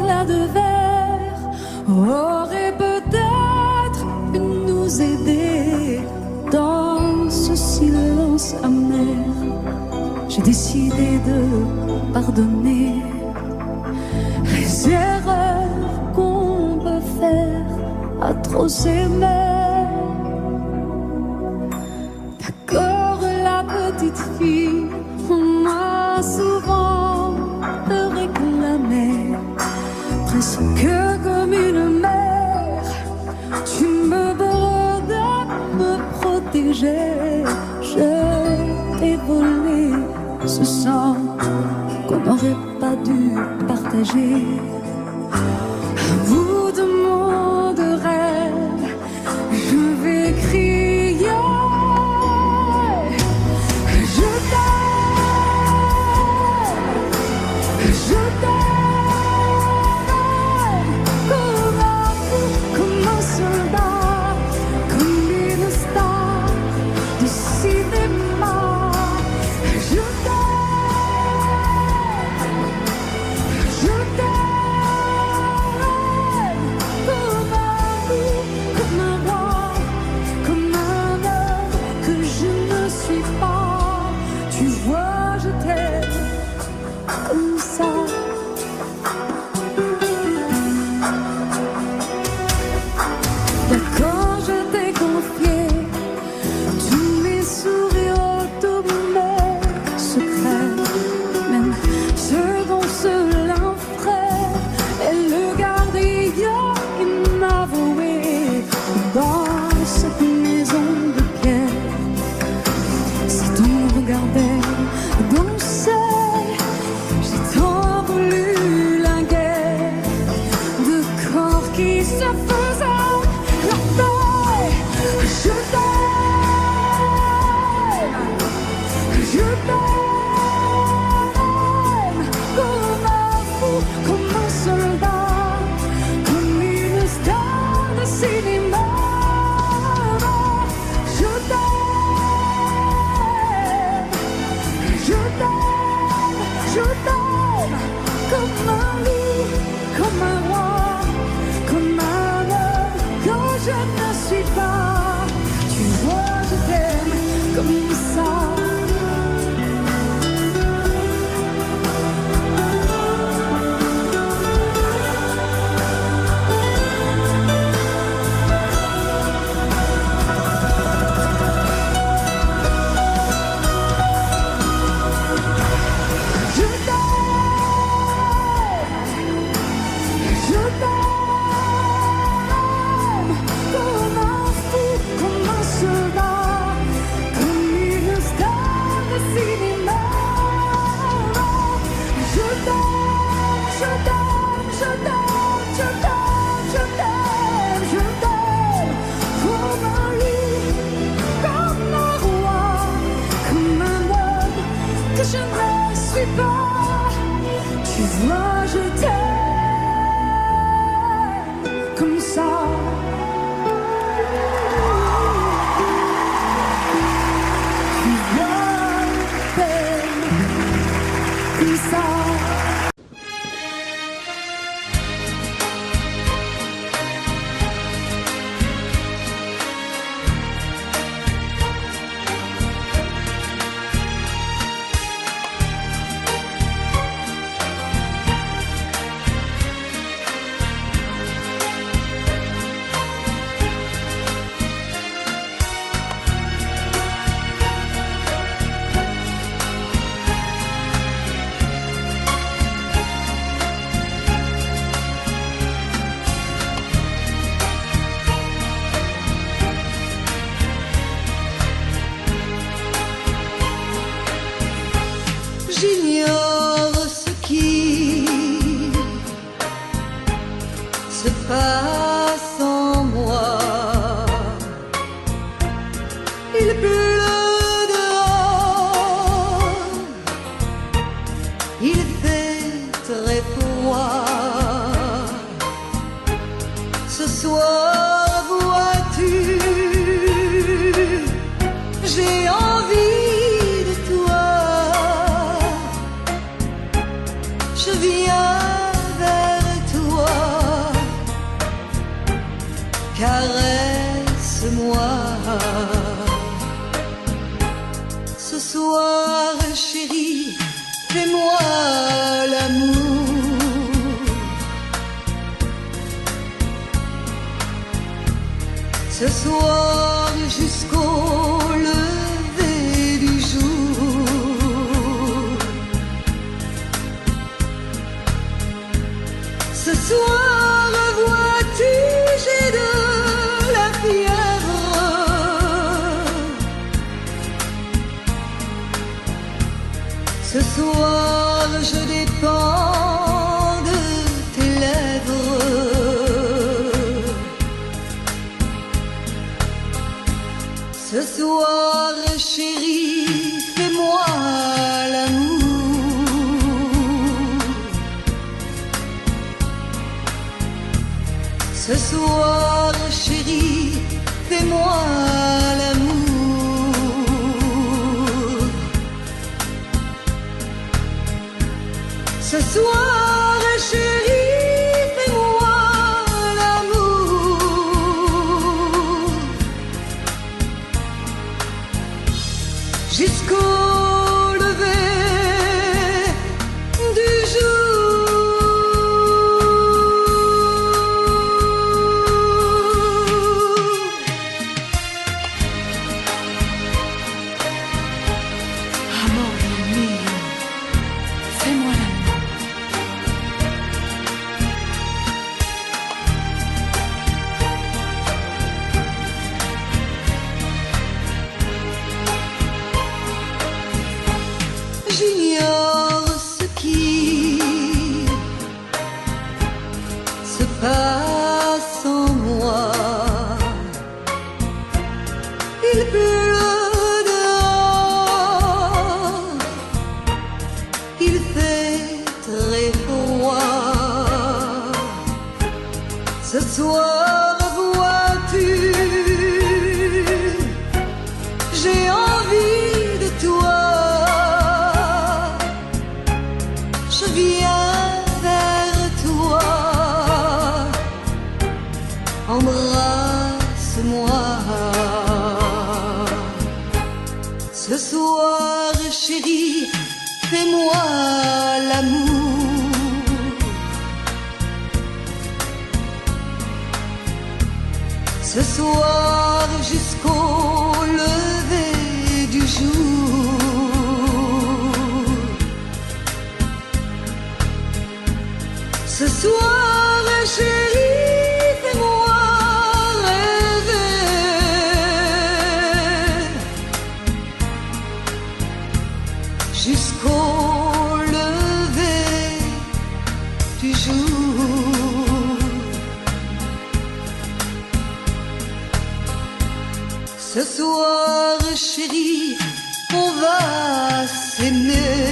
éclat de verre aurait peut-être pu nous aider dans ce silence amer. J'ai décidé de pardonner les erreurs qu'on peut faire à trop s'aimer. D'accord, la petite fille, on m'a souvent réclamé, presque comme une mère. Tu me demandes de me protéger. Je t'ai volé ce sang qu'on n'aurait pas dû partager. À bout de mon de rêve, je vais crier. Je t'aime comme un fou, comme un soldat, comme une star du cinéma. Je t'aime comme un fou, comme un roi, comme un homme que je ne suis pas. Tu vois, je t'aime comme ça. D'accord, je t'ai confié tous mes sourires, tous mes secrets, même ceux dont seul un frère est le gardien inavoué dans cette maison de pierre. Si on regardait danser, j'ai tant voulu la guerre de corps qui se faisaient la paix. Je t'aime comme un fou, comme un soldat, comme une star de cinéma. Je t'aime, je t'aime, je t'aime comme un loup, comme un roi, comme un homme que je ne suis pas. Tu vois, je t'aime comme ça. Je t'aime comme un fou, comme un soldat, comme une star de cinéma. Je t'aime, je t'aime, je t'aime, je t'aime, je t'aime, je t'aime comme un loup, comme un roi, comme un homme que je ne suis pas. Tu vois, je t'aime comme ça. Tu vois, je t'aime comme ça. J'ignore ce qui se passe en moi. Il pleut dehors, il fait très froid. Ce soir, vois-tu, j'ai envie de toi. Je viens vers toi. ce soir jusqu'au lever du jour. Ce soir, vois-tu, j'ai de la fièvre. Ce soir, je dépends de tes lèvres. Ce soir, chérie, fais-moi l'amour. Ce soir, chérie, fais-moi l'amour. Ce soir, chérie, fais-moi l'amour. Jusqu'au lever du jour. Amore mio, fais-moi l'amour. J'ignore ce qui se passe en moi. Il pleut dehors, il fait très froid. Ce soir, vois-tu, j'ai envie de toi. Je viens vers toi, embrasse-moi. Ce soir, chérie, fais-moi l'amour. Ce soir, jusqu'au lever du jour. Ce soir, chérie, fais-moi rêver. Jusqu'au lever du jour. Ce soir, chérie, on va s'aimer.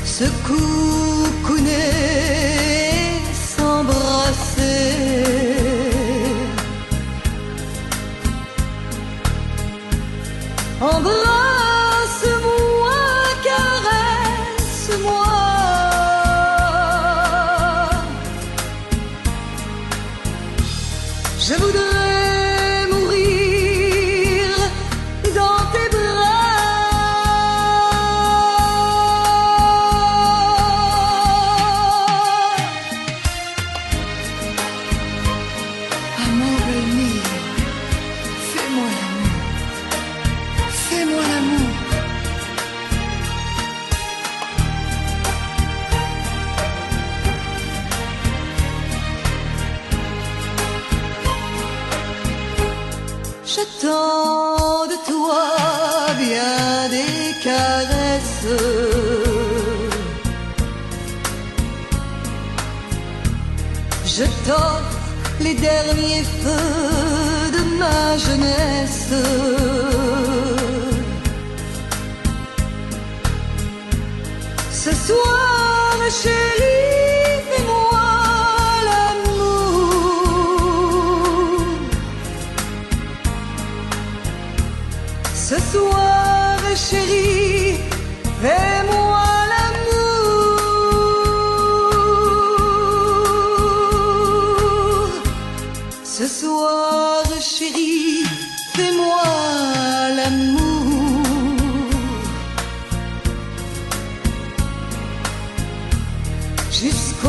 Se coucouner, s'embrasser. Embrasse-moi, caresse-moi. Je voudrais mourir dans tes bras. Amore mio, fais-moi l'amour. Fais-moi l'amour. J'attends de toi bien des caresses. Je t'offre les derniers feux de ma jeunesse. Ce soir, chérie, fais-moi l'amour. Ce soir, chérie, fais-moi l'amour. Ce soir, chérie, fais-moi l'amour. Jusqu'au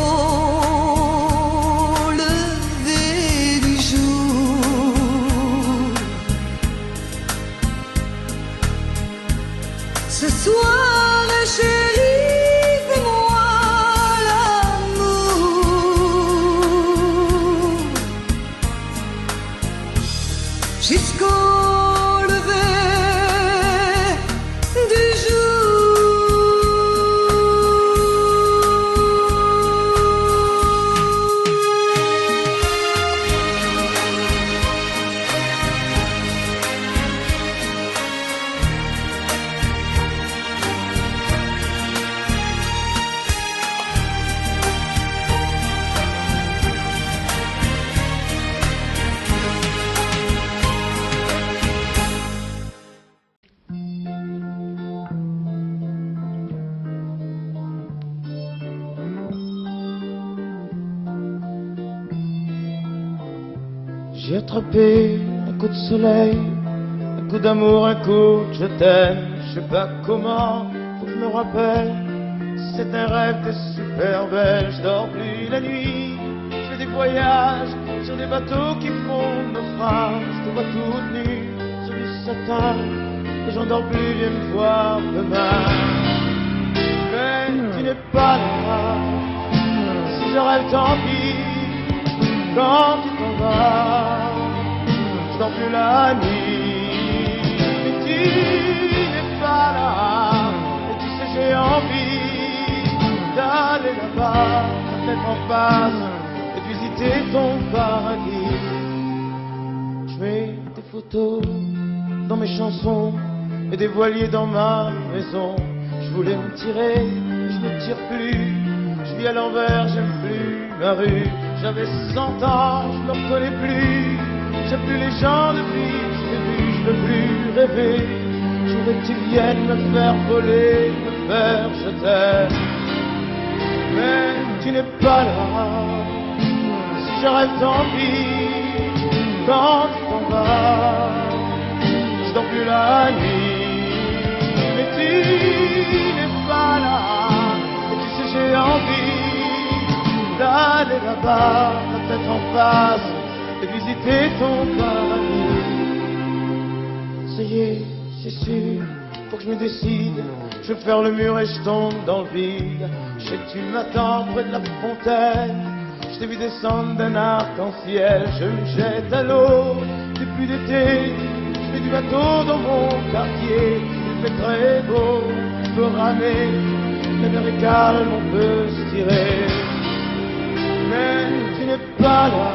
J'ai attrapé un coup de soleil, un coup d'amour, un coup de je t'aime. Je sais pas comment, faut que je me rappelle. C'est un rêve, t'es super belle. Je dors plus la nuit, je fais des voyages sur des bateaux qui font naufrage. Je te vois toute nue sur du satin et j'en dors plus, viens me voir demain. Mais tu n'es pas là, si je rêve tant pis. Quand tu t'en vas, je dors plus la nuit. Mais tu n'es pas là, et tu sais j'ai envie d'aller là-bas, la tête en face, et de visiter ton paradis. Je mets des photos dans mes chansons et des voiliers dans ma maison. Je voulais me tirer, mais je ne tire plus. Je vis à l'envers, j'aime plus ma rue. J'avais 100 ans, je me reconnais plus. J'aime plus les gens depuis, je t'ai vu, je veux plus rêver. Je voudrais que tu viennes me faire voler, me faire je t'aime. Mais tu n'es pas là, si je rêve tant pis. Quand tu t'en vas, je dors plus la nuit. Mais tu n'es pas là, et tu sais j'ai envie d'aller là-bas, la tête en face, et visiter ton paradis. Ça y est, c'est sûr, faut que je me décide. Je vais faire le mur et je tombe dans le vide. Je sais que tu m'attends près de la fontaine. Je t'ai vu descendre d'un arc-en-ciel. Je me jette à l'eau, c'est plus d'été. Je fais du bateau dans mon quartier. Il fait très beau, on peut ramer. La mer est calme, on peut se tirer. Mais tu n'es pas là,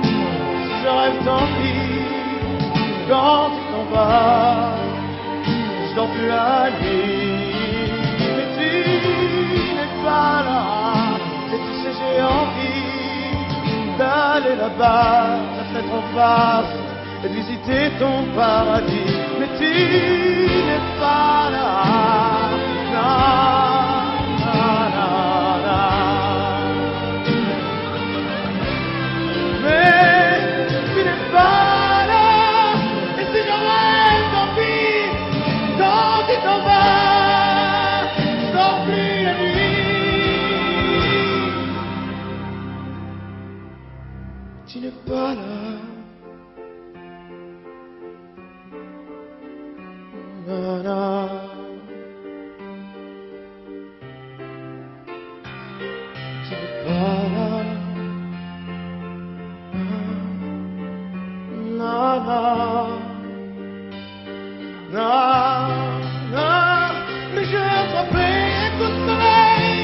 si je rêve tant pis. Quand tu t'en vas, je dors plus la nuit. Mais tu n'es pas là, et tu sais j'ai envie d'aller là-bas, la tête en face, et de visiter ton paradis. Mais tu n'es pas là, non, non, non, non. Mais tu n'es pas là, et si je rêve tant pis. Quand tu t'en vas, je dors plus la nuit. Tu n'es pas là. Na, na. Tu n'es pas là. Na, na. Na, na. Mais j'ai attrapé un coup de soleil,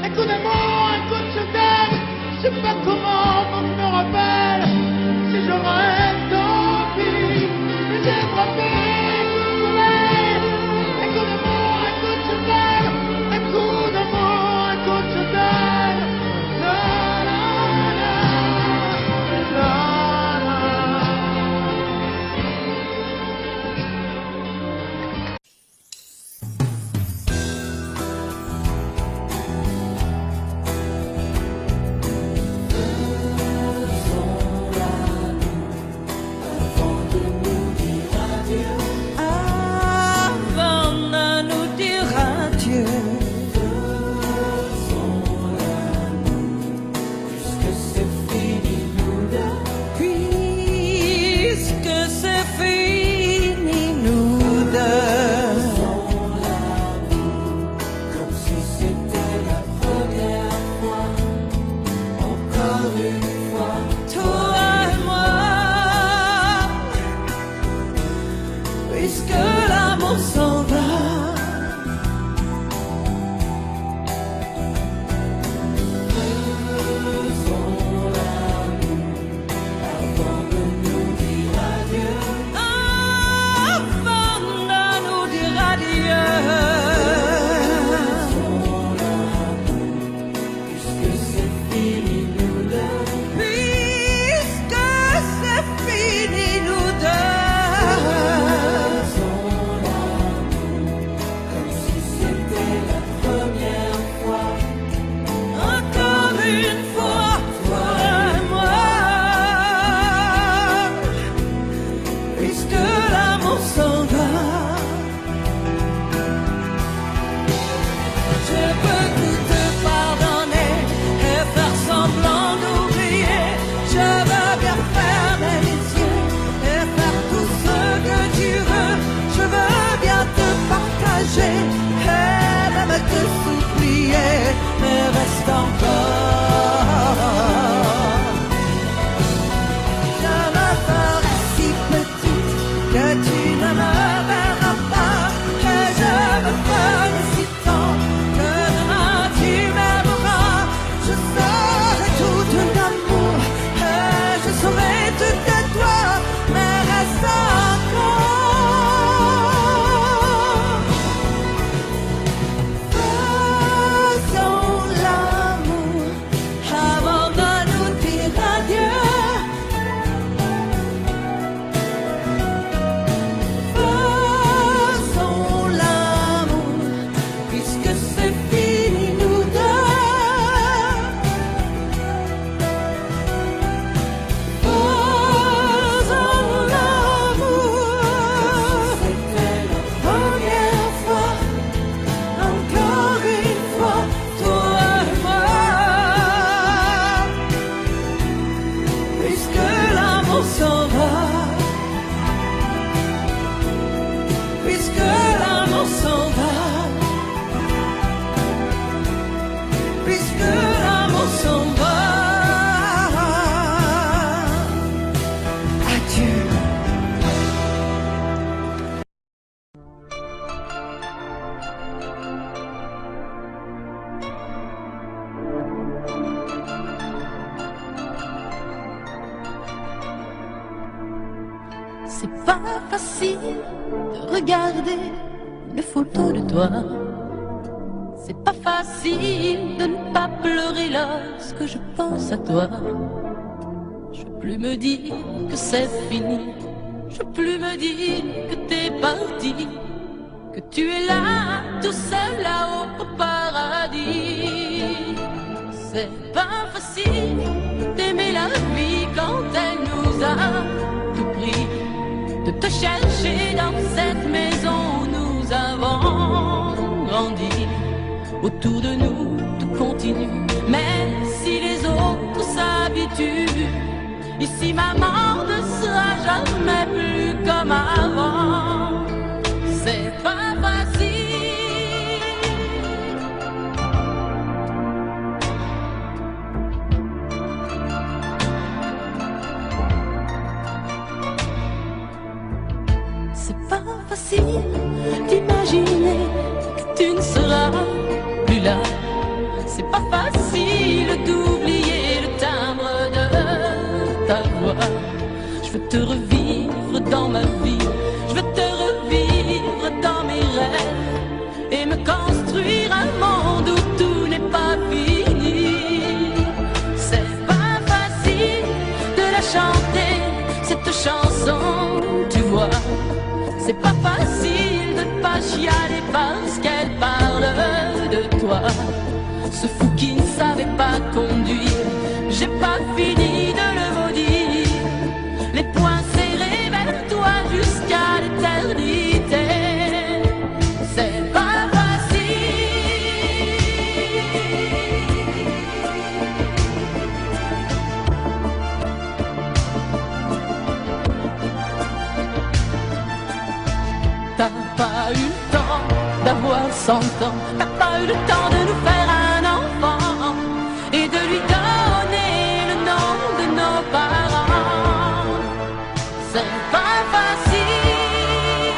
un coup d'amour, un coup de je t'aime. Je sais pas comment, faut que je me rappelle. Si je rêve tant pis. Mais j'ai attrapé un coup de soleil, un coup d'amour, un coup de je t'aime. Un coup d'amour, un coup de je t'aime. Na, na, na, na, na. marcher, et même te souffler, mais reste encore. Je me ferai si petite que tu ne me verras pas, et je me ferai si tant que demain tu m'aimeras. Je serai tout l'amour, et je serai tout de toi, mais reste encore. Faisons l'amour avant de nous dire adieu. Faisons l'amour puisque c'est fini nous deux. Faisons l'amour. C'était la première fois, encore une fois, toi et moi. Puisque l'amour s'en va, puisque l'amour s'en va, puisque l'amour s'en va. Adieu. C'est pas facile de regarder une photo de toi. C'est pas facile de ne pas pleurer lorsque je pense à toi. Je veux plus me dire que c'est fini. Je veux plus me dire que t'es parti. Que tu es là, tout seul là-haut au paradis. C'est pas facile d'aimer la vie quand elle nous a tout pris. De te chercher dans cette maison où nous avons grandi. Autour de nous, tout continue, même si les autres s'habituent. Ici, maman ne sera jamais plus comme avant. C'est pas facile. C'est pas facile d'imaginer que tu ne seras plus là. C'est pas facile d'oublier le timbre de ta voix. Je veux te revivre dans ma vie. Je veux te revivre dans mes rêves. Et me construire un monde où tout n'est pas fini. C'est pas facile de la chanter, cette chanson, tu vois. C'est pas facile de ne pas chialer parce qu'elle parle de toi. Ce fou qui ne savait pas conduire, j'ai pas fini de le maudire. Les poings serrés vers toi jusqu'à l'éternité. C'est pas facile. T'as pas eu le temps d'avoir 100 ans. T'as pas eu le temps de nous faire un enfant et de lui donner le nom de nos parents. C'est pas facile.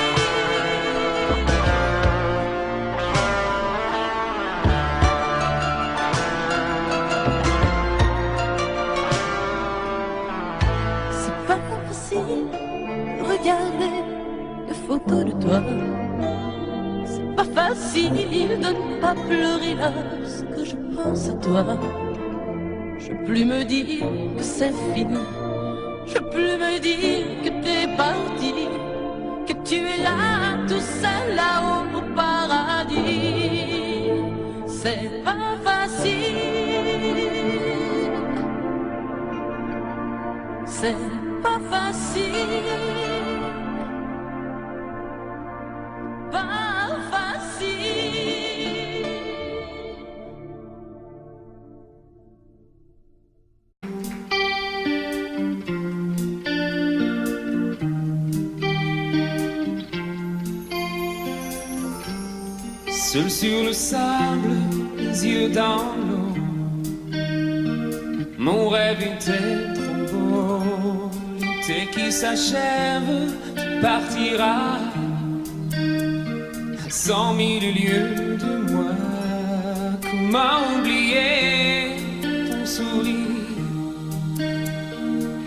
C'est pas facile de regarder des photos de toi. C'est pas facile de ne pas pleurer lorsque je pense à toi. Je veux plus me dire que c'est fini. Je veux plus me dire que t'es parti. Que tu es là, tout seul là-haut au paradis. C'est pas facile. C'est pas facile. Pas facile. Seul sur le sable, les yeux dans l'eau. Mon rêve était trop beau. L'été qui s'achève, tu partiras à 100 000 lieues de moi. Comment oublier ton sourire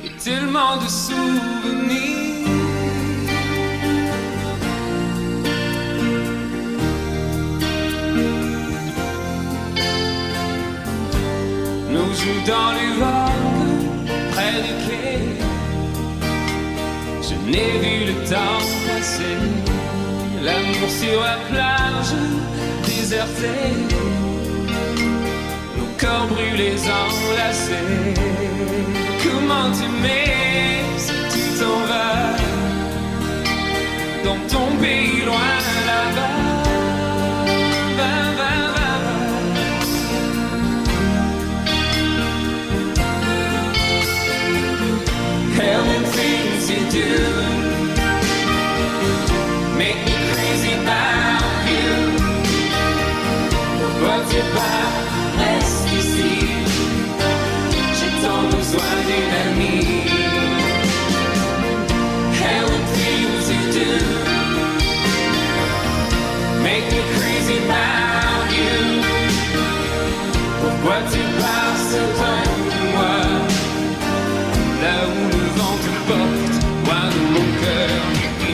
et tellement de souvenirs. Nous jouons dans les vagues près du quai. Je n'ai vu le temps passer. L'amour sur la plage désertée. Nos corps brûlés enlacés. Comment t'aimer si tu t'en vas dans ton pays loin là-bas. Hell and things you do make me crazy about you. Pourquoi tu pars, reste ici. J'ai tant besoin d'une amie. Hell and things you do make me crazy about you. Pourquoi tu pars si loin de moi? Là où le vent te porte, loin de mon cœur qui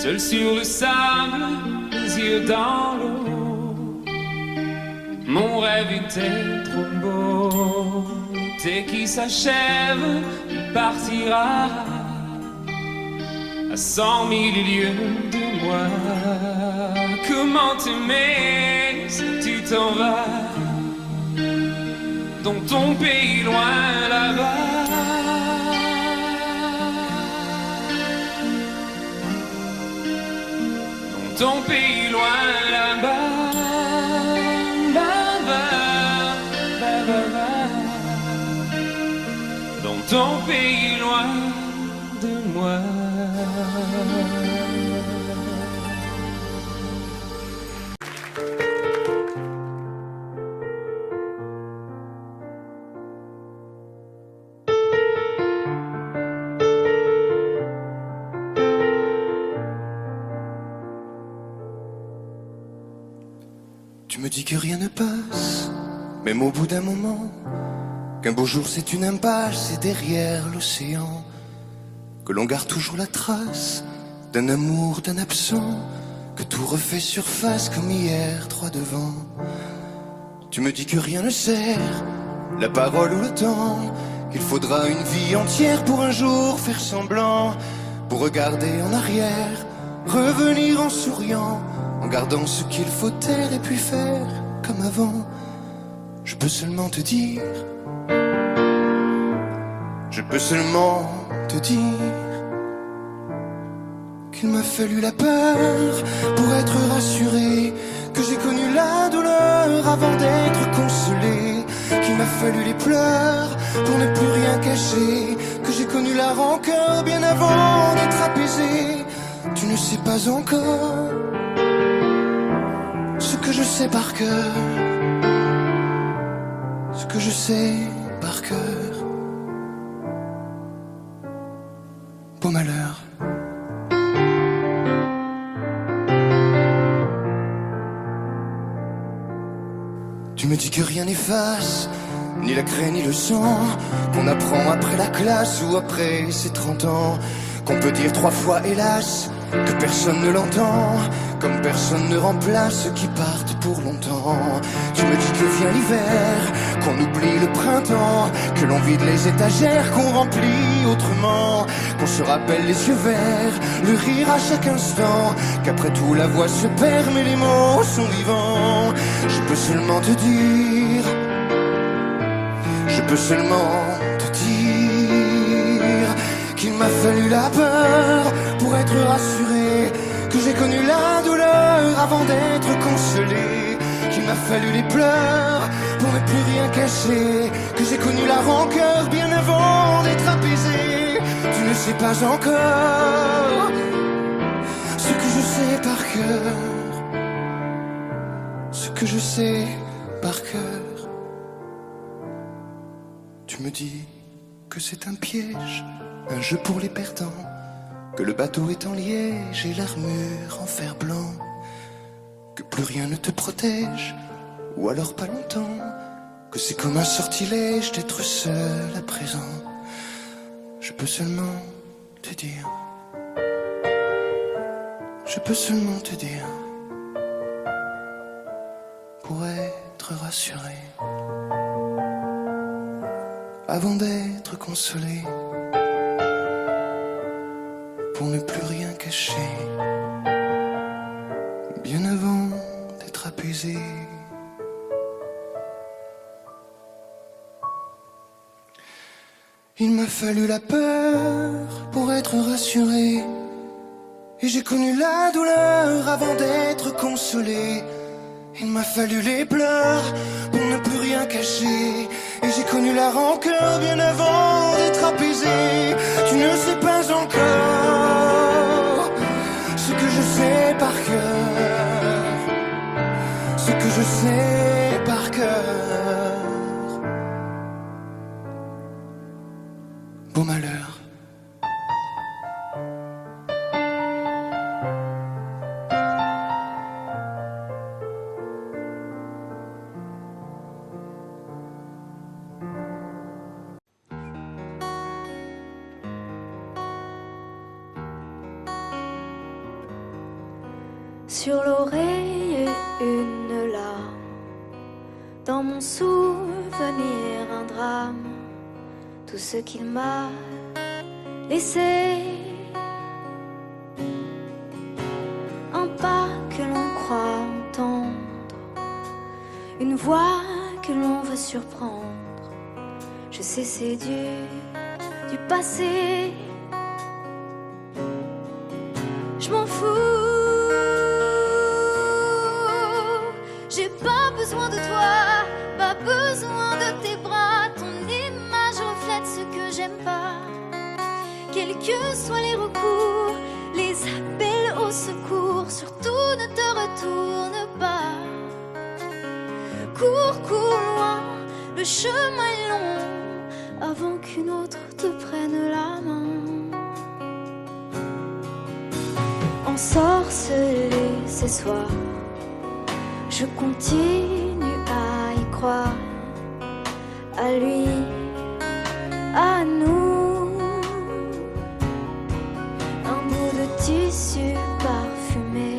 seul sur le sable, les yeux dans l'eau. Mon rêve était trop beau. L'été qui s'achève, tu partiras à 100 000 lieues de moi. Comment t'aimer si tu t'en vas dans ton pays loin là-bas. Ton pays loin là-bas, dans ton pays loin de moi. Tu me dis que rien ne passe, même au bout d'un moment, qu'un beau jour c'est une impasse et derrière l'océan, que l'on garde toujours la trace d'un amour, d'un absent, que tout refait surface comme hier, droit devant. Tu me dis que rien ne sert, la parole ou le temps, qu'il faudra une vie entière pour un jour faire semblant, pour regarder en arrière, revenir en souriant, en gardant ce qu'il faut taire et puis faire comme avant. Je peux seulement te dire, je peux seulement te dire qu'il m'a fallu la peur pour être rassuré, que j'ai connu la douleur avant d'être consolé, qu'il m'a fallu les pleurs pour ne plus rien cacher, que j'ai connu la rancœur bien avant d'être apaisé. Tu ne sais pas encore ce que je sais par cœur, ce que je sais par cœur. Beau malheur. Tu me dis que rien n'efface, ni la craie ni le sang, qu'on apprend après la classe ou après ses 30 ans, qu'on peut dire 3 fois hélas, que personne ne l'entend, comme personne ne remplace ceux qui partent pour longtemps. Tu me dis que vient l'hiver, qu'on oublie le printemps, que l'on vide les étagères, qu'on remplit autrement, qu'on se rappelle les yeux verts, le rire à chaque instant, qu'après tout la voix se perd mais les mots sont vivants. Je peux seulement te dire, je peux seulement te dire qu'il m'a fallu la peur pour être rassuré, que j'ai connu la douleur avant d'être consolé, qu'il m'a fallu les pleurs pour ne plus rien cacher, que j'ai connu la rancœur bien avant d'être apaisé. Tu ne sais pas encore ce que je sais par cœur, ce que je sais par cœur. Tu me dis que c'est un piège, un jeu pour les perdants, que le bateau est en liège et l'armure en fer blanc, que plus rien ne te protège, ou alors pas longtemps, que c'est comme un sortilège d'être seul à présent. Je peux seulement te dire, je peux seulement te dire, pour être rassuré, avant d'être consolé, pour ne plus rien cacher, bien avant d'être apaisé. Il m'a fallu la peur pour être rassuré, et j'ai connu la douleur avant d'être consolé. Il m'a fallu les pleurs pour ne plus rien cacher, et j'ai connu la rancœur bien avant d'être apaisé. Tu ne sais pas encore ce que je sais par cœur, ce que je sais par cœur. Beau malheur. Sur l'oreille une larme, dans mon souvenir un drame, tout ce qu'il m'a laissé, un pas que l'on croit entendre, une voix que l'on veut surprendre. Je sais c'est du passé, je m'en fous. J'ai pas besoin de toi, pas besoin de tes bras. Ton image reflète ce que j'aime pas. Quels que soient les recours, les appels au secours, surtout ne te retourne pas. Cours, cours loin, le chemin est long, avant qu'une autre te prenne la main. Ensorcelé ce soir, je continue à y croire, à lui, à nous. Un bout de tissu parfumé,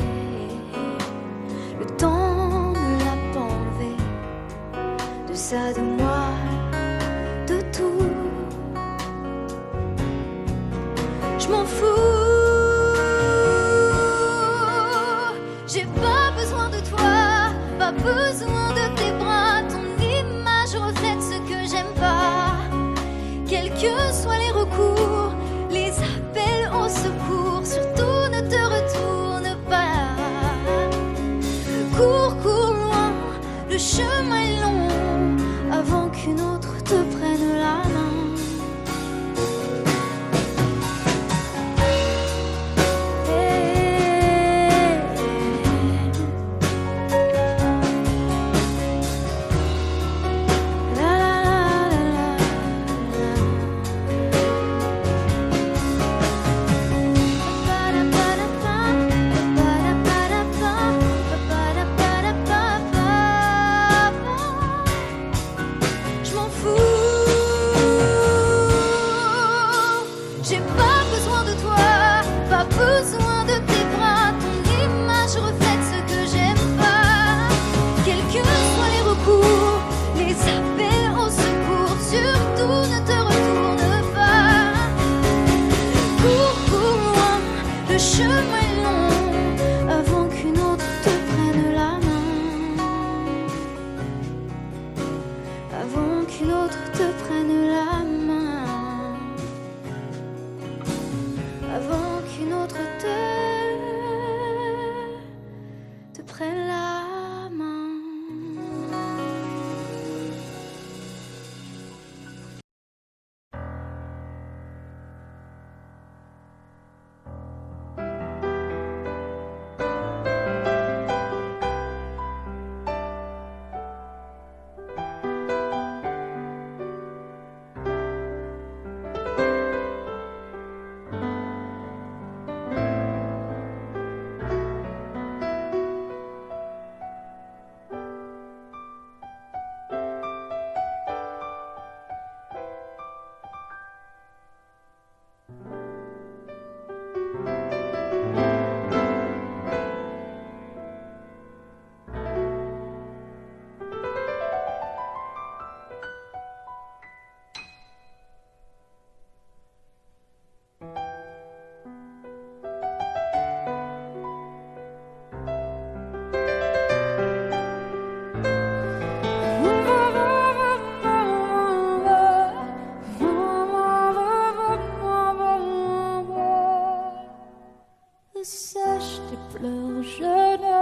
le temps ne l'a pas enlevé, de ça, de moi, de tout. Je m'en fous. J'ai pas besoin de toi, pas besoin de tes bras. Ton image reflète ce que j'aime pas. Quels que soient les recours, les appels au secours, surtout ne te retourne pas. Cours, cours loin, le chemin est long, avant qu'une autre te prenne la main. J'ai pas besoin de toi, pas besoin de tes bras. Ton image reflète ce que j'aime pas. Quels que soient les recours, les appels au secours, surtout ne te retourne pas. Cours pour moi, le chemin est long, avant qu'une autre te prenne la main. Avant qu'une autre te prenne la main. Avant qu'une autre te prenne la main. Sèche tes pleurs, je ne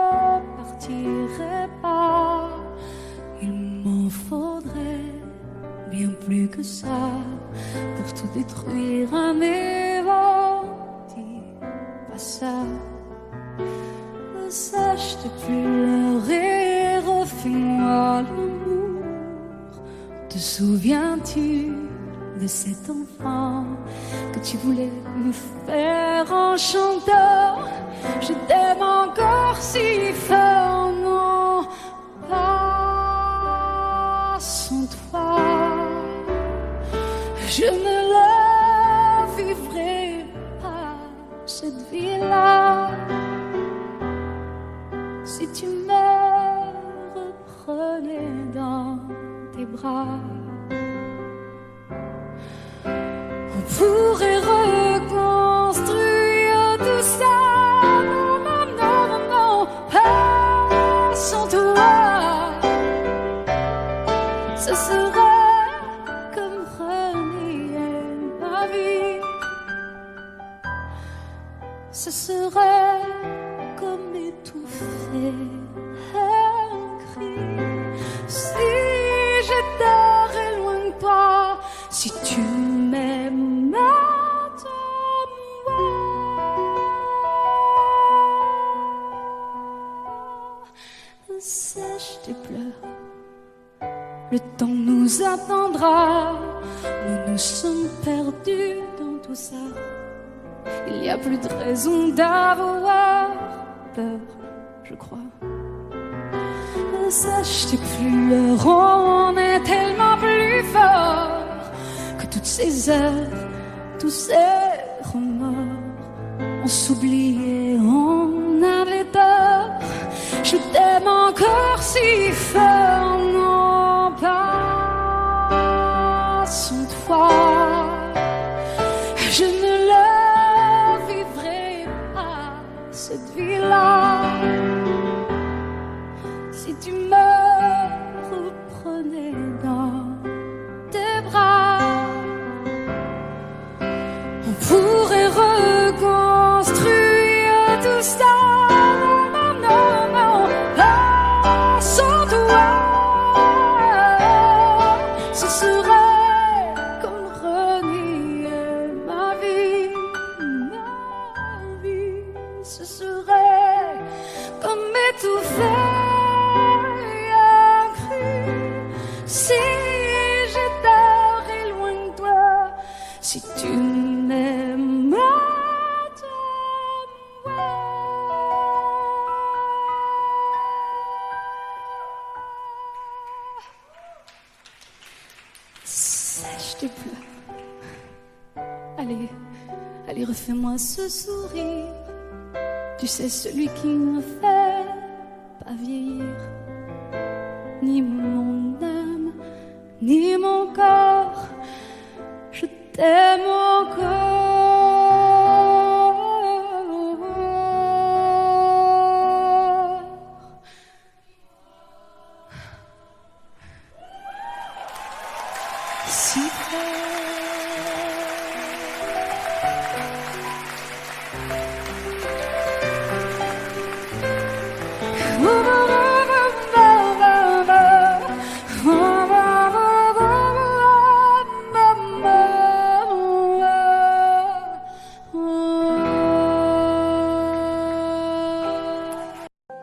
partirai pas. Il m'en faudrait bien plus que ça pour tout détruire un évo. Dis pas ça. Sèche tes pleurs et refais-moi l'amour. Te souviens-tu de cet enfant que tu voulais me faire en chantant? Je t'aime encore si fort, non, pas sans toi. Je ne la vivrai pas, cette vie-là, si tu me reprenais dans tes bras. On pourrait reconstruire tout ça. Non, non, non, non, non, pas sans toi. Ce serait comme renier ma vie. Ce serait comme étouffer un cri. Si j'étais loin de toi, si tu m'aimes, sèche tes pleurs, le temps nous attendra. Nous nous sommes perdus dans tout ça. Il n'y a plus de raison d'avoir peur, je crois. Sèche tes pleurs, on est tellement plus fort que toutes ces heures, tous ces remords. On s'oubliait, on avait tort. Je t'aime encore si fort, non, pas sans toi. Je ne la vivrai pas, cette vie-là, si tu me reprenais dans tes bras. On pourrait reconstruire tout ça. Ce serait comme étouffer un cri. Si j'étais loin de toi, si tu m'aimes, sèche tes pleurs. Allez. allez refais-moi ce sourire. Tu sais, celui qui ne fait pas vieillir ni mon âme, ni mon corps. Je t'aime encore. Si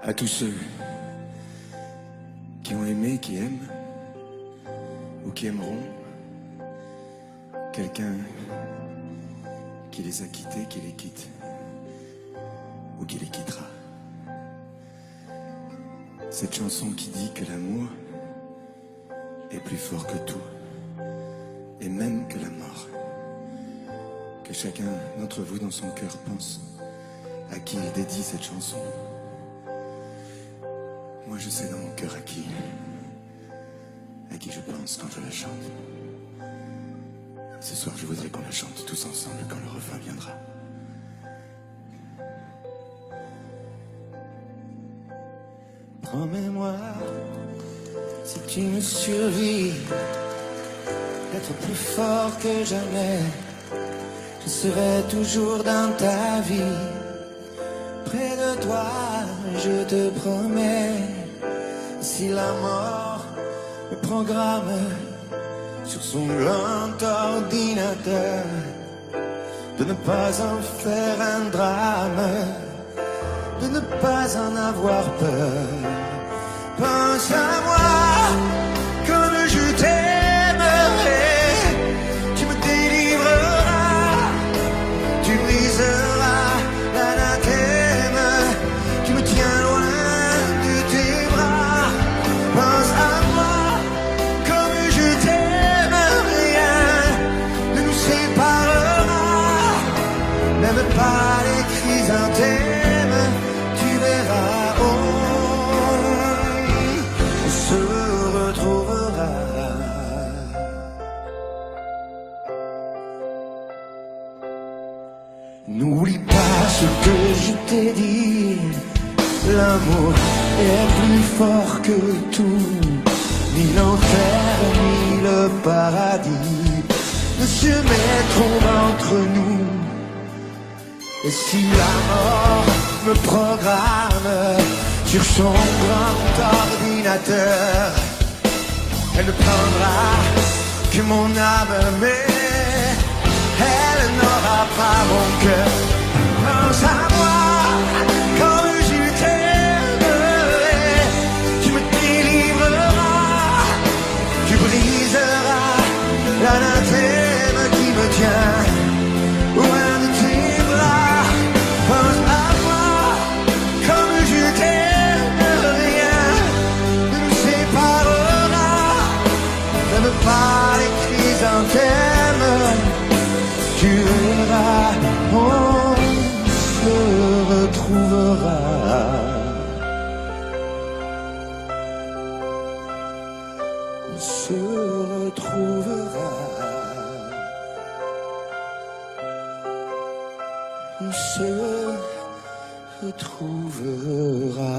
À tous ceux qui ont aimé, qui aiment, ou qui aimeront, quelqu'un qui les a quittés, qui les quitte, ou qui les quittera. Cette chanson qui dit que l'amour est plus fort que tout, et même que la mort. Que chacun d'entre vous dans son cœur pense à qui il dédie cette chanson. Moi je sais dans mon cœur à qui je pense quand je la chante. Ce soir je voudrais qu'on la chante tous ensemble quand le refrain viendra. Promets-moi, si tu me survis, d'être plus fort que jamais. Je serai toujours dans ta vie, près de toi, je te promets. Si la mort me programme sur son grand ordinateur, de ne pas en faire un drame, de ne pas en avoir peur. Pense à moi comme je t'aimerai. Tu me délivreras, tu briseras l'anathème qui me tient loin de tes bras. Pense à moi comme je t'aime, rien ne nous séparera, même pas les chrysanthèmes. Tu verras, on se retrouvera. N'oublie pas ce que je t'ai dit, l'amour est plus fort que tout, ni l'enfer ni le paradis ne se mettront entre nous. Et si la mort me programme sur son grand ordinateur, elle ne prendra que mon âme, mais elle n'aura pas mon cœur. Pense à moi comme je t'aimerai. Tu me délivreras, tu briseras l'anathème qui me tient loin de tes bras. Pense à moi comme je t'aime, rien ne nous séparera, même pas les chrysanthèmes. Tu verras, on se retrouvera. On se retrouvera. On se retrouvera.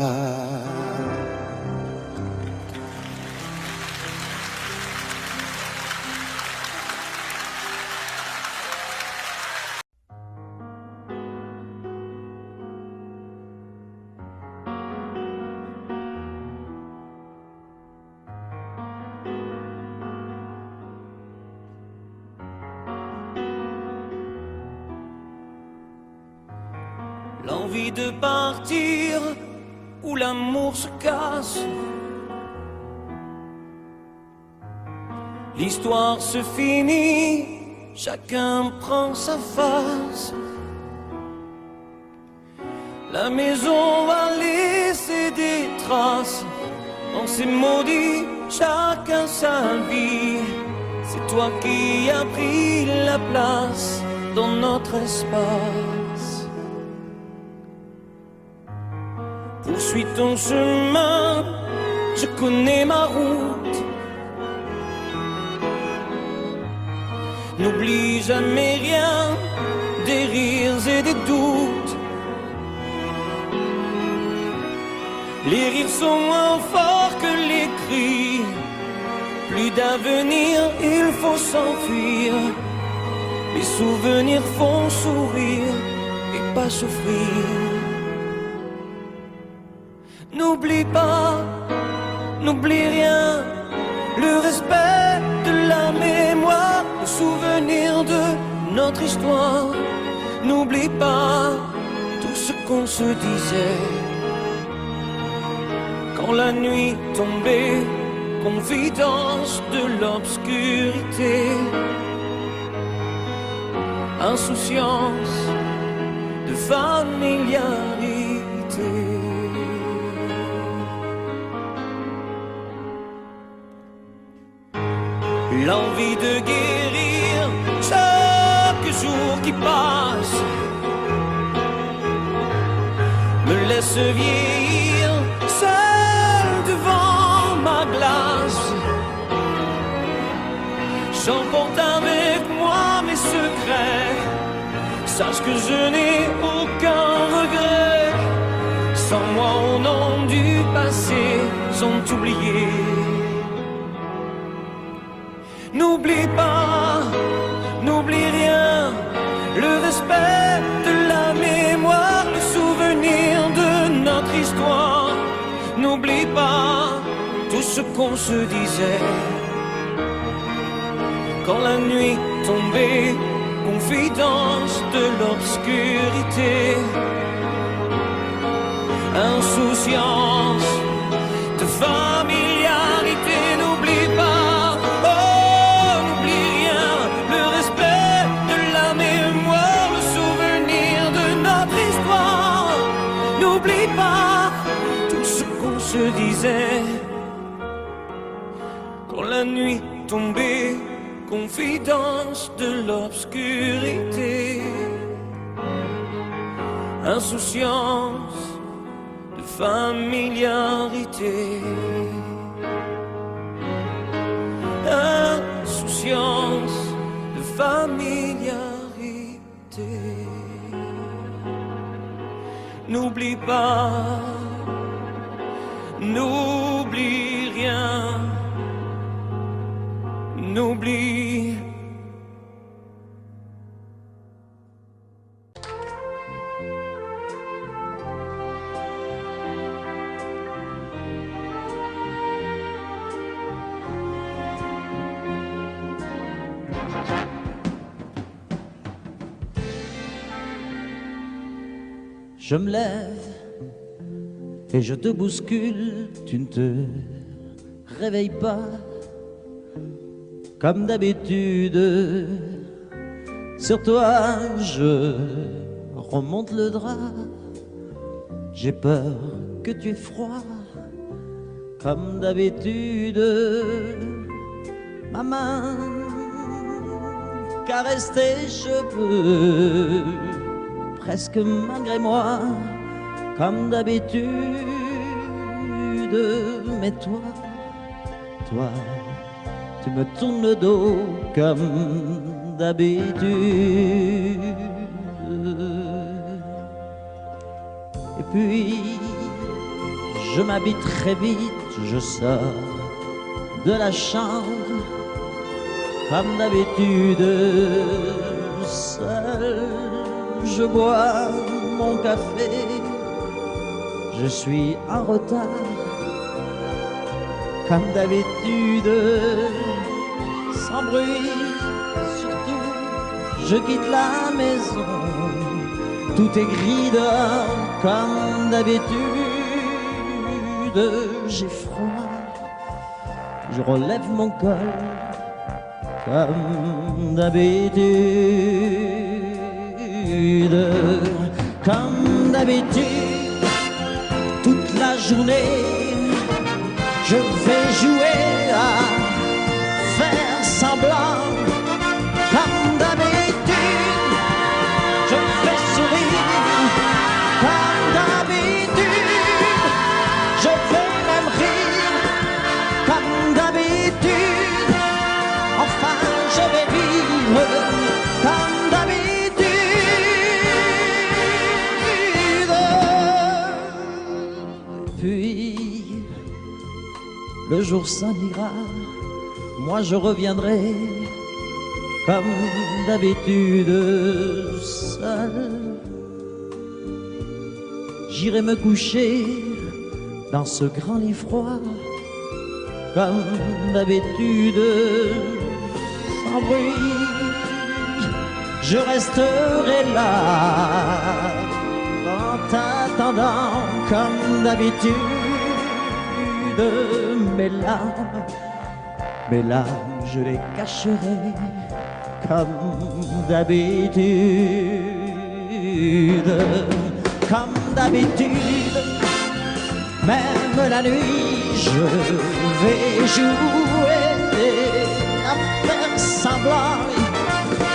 L'envie de partir où l'amour se casse. L'histoire se finit, chacun prend sa face. La maison va laisser des traces. On s'est maudit, chacun sa vie. C'est toi qui as pris la place dans notre espace. Poursuis ton chemin, je connais ma route. N'oublie jamais rien, des rires et des doutes. Les rires sont moins forts que les cris. Plus d'avenir, il faut s'enfuir. Les souvenirs font sourire et pas souffrir. N'oublie pas, n'oublie rien, le respect de la mémoire, le souvenir de notre histoire. N'oublie pas tout ce qu'on se disait quand la nuit tombait, confidence de l'obscurité, insouciance de familiarité. L'envie de guérir chaque jour qui passe me laisse vieillir seul devant ma glace. J'emporte avec moi mes secrets, sache que je n'ai aucun regret. Sans moi au nom du passé sont oubliés. N'oublie pas, n'oublie rien, le respect de la mémoire, le souvenir de notre histoire. N'oublie pas tout ce qu'on se disait quand la nuit tombait, confidence de l'obscurité, insouciance de familiarité. N'oublie pas, oh, n'oublie rien, le respect de la mémoire, le souvenir de notre histoire. N'oublie pas tout ce qu'on se disait quand la nuit tombait, confidence de l'obscurité, insouciance de familiarité, insouciance de familiarité. N'oublie pas, n'oublie rien, n'oublie. Je me lève et je te bouscule, tu ne te réveilles pas comme d'habitude. Sur toi je remonte le drap, j'ai peur que tu aies froid comme d'habitude. Ma main caresse tes cheveux, presque malgré moi, comme d'habitude. Mais toi, tu me tournes le dos comme d'habitude. Et puis, je m'habille très vite, je sors de la chambre comme d'habitude. Seul, je bois mon café, je suis en retard, comme d'habitude, sans bruit, surtout, je quitte la maison, tout est gris dehors, comme d'habitude, j'ai froid, je relève mon col, comme d'habitude, comme d'habitude, toute la journée, je vais jouer à faire semblant, comme d'habitude, le jour s'en ira, moi je reviendrai comme d'habitude seul. J'irai me coucher dans ce grand lit froid, comme d'habitude, sans bruit. Je resterai là, en t'attendant, comme d'habitude. Mes larmes, je les cacherai, comme d'habitude. Comme d'habitude, même la nuit, je vais jouer à faire semblant.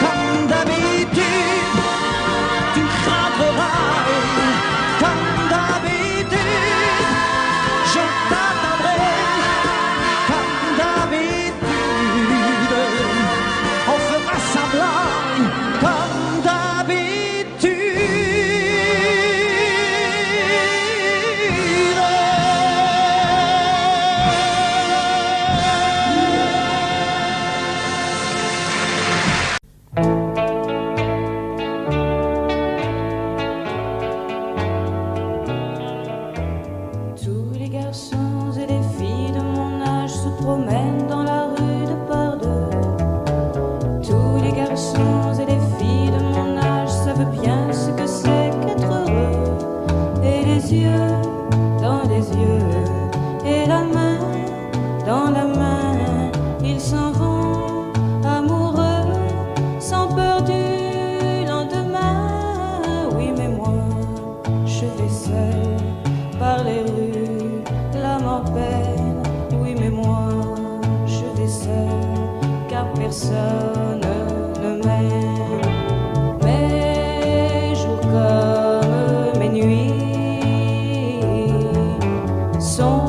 Comme d'habitude, tu craqueras. Comme d'habitude, je t'attendrai. Comme d'habitude, on fera semblant. Comme d'habitude. Tous les garçons et les filles de mon âge se promènent dans la rue de par deux. Tous les garçons et les filles de mon âge savent bien ce que c'est qu'être heureux. Et les yeux dans les yeux, et la main dans la main, ils s'en vont amoureux, sans peur du lendemain. Oui, mais moi, je vais seul par les rues, l'âme en peine. Oui, mais moi, je vais seul, car personne ne m'aime. Mes jours comme mes nuits sont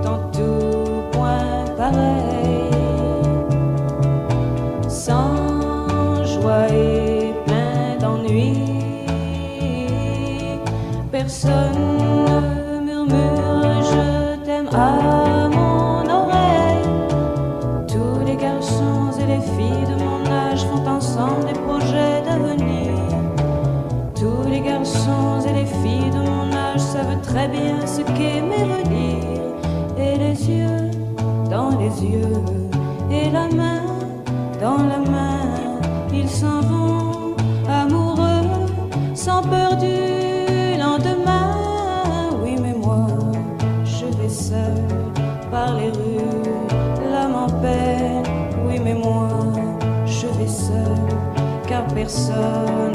en tout point pareils, sans joie et plein d'ennui. Personne ne murmure je t'aime à mon oreille. Tous les garçons et les filles de mon âge font ensemble des projets d'avenir. Tous les garçons et les filles de mon âge savent très bien ce qu'aimer veut dire. Et les yeux dans les yeux, et la main dans la main, ils s'en vont amoureux, sans peur du lendemain. Oui, mais moi, je vais seul par les rues, l'âme en peine. Oui, mais moi, je vais seul, car personne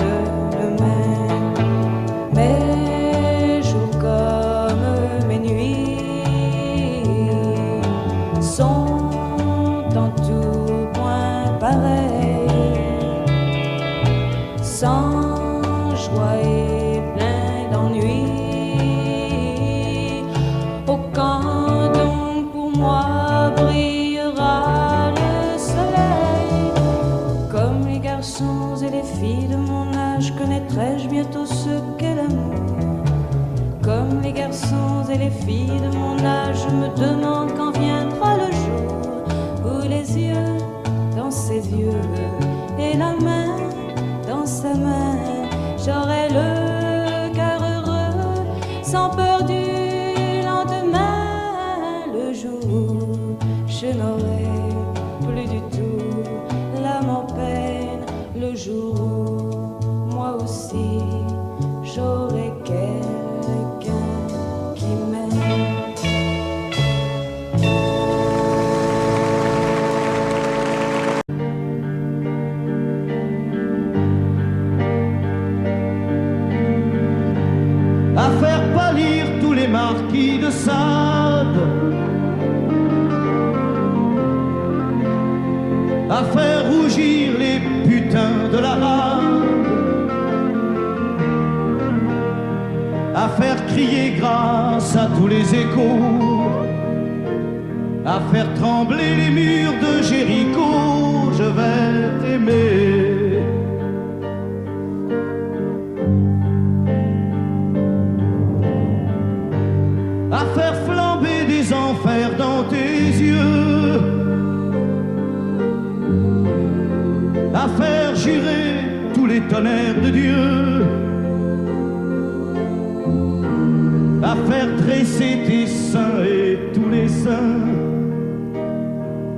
ne m'aime. Mes jours comme mes nuits sont en tout point pareils, sans joie et plein d'ennui. Oh, quand donc pour moi brillera le soleil, comme les garçons et les filles de mon âge, connaîtrai-je bientôt ce qu'est l'amour. Comme les garçons et les filles de mon âge, je me demande quand viendra le jour où les yeux dans ses yeux, et la main dans sa main, j'aurai le cœur heureux, sans peur du lendemain. Le jour où je n'aurai plus du tout l'âme en peine, le jour où moi aussi j'aurai quelqu'un qui m'aime. À faire pâlir tous les marquis de Sade, à faire rougir les putains de la rade, à faire crier grâce à tous les échos, à faire trembler les murs de Jéricho. Je vais t'aimer. À faire flamber des enfers dans tes jurer tous les tonnerres de Dieu, à faire dresser tes seins et tous les saints,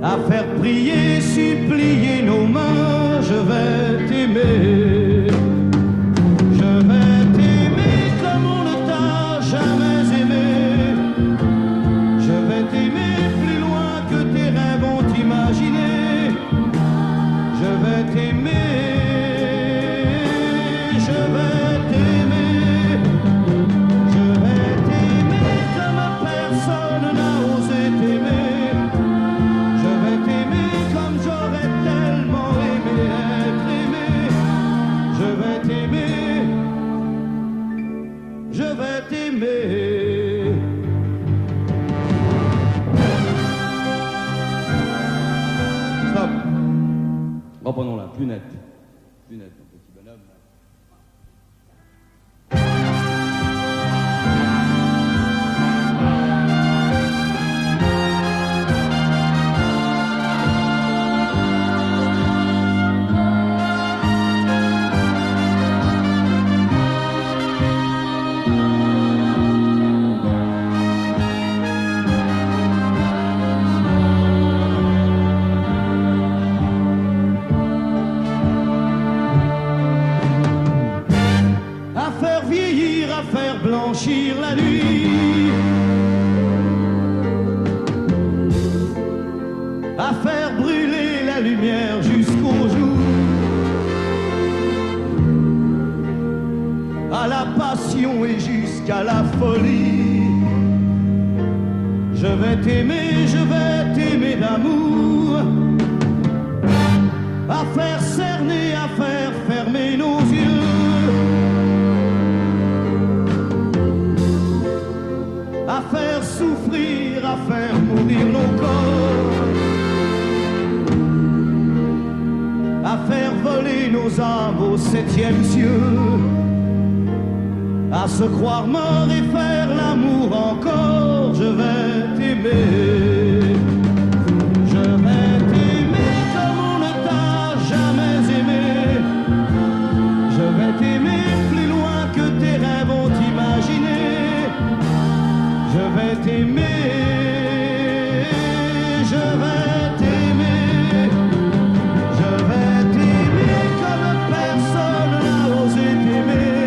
à faire prier, supplier nos mains. Je vais t'aimer, je vais t'aimer comme on ne t'a jamais aimé. Je vais t'aimer plus loin que tes rêves ont imaginé. Je vais t'aimer, je vais t'aimer, je vais t'aimer comme personne n'a osé t'aimer. Je vais t'aimer comme j'aurais tellement aimé être aimé. Je vais t'aimer, je vais t'aimer. Stop. Reprenons la plus nette. Plus nette, mon petit bonhomme. À faire vieillir, à faire blanchir la nuit, à faire brûler la lumière jusqu'au jour, à la passion et jusqu'à la folie. Je vais t'aimer d'amour, à faire cerner, à faire fermer nos yeux, à faire souffrir, à faire mourir nos corps, à faire voler nos âmes au 7e cieux, à se croire mort et faire l'amour encore. Je vais t'aimer, je vais t'aimer comme on ne t'a jamais aimé. Je vais t'aimer plus loin que tes rêves ont imaginé. Je vais t'aimer, je vais t'aimer, je vais t'aimer comme personne n'a osé t'aimer.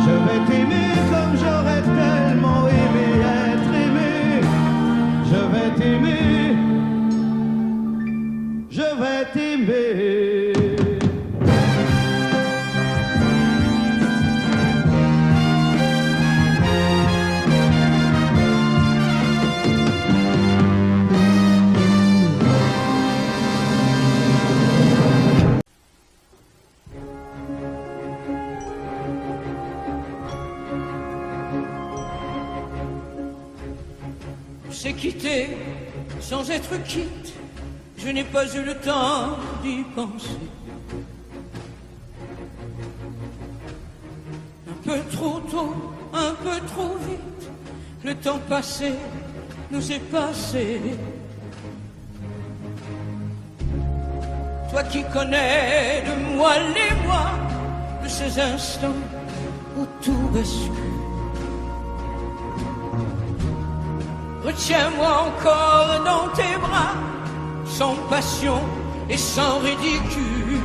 Je vais t'aimer comme j'aurais tellement aimé être aimé. Je vais t'aimer, je vais t'aimer. C'est quitter sans être quitte, je n'ai pas eu le temps d'y penser. Un peu trop tôt, un peu trop vite, le temps passé nous est passé. Toi qui connais de moi les mois, de ces instants où tout bascule. Retiens-moi encore dans tes bras, sans passion et sans ridicule.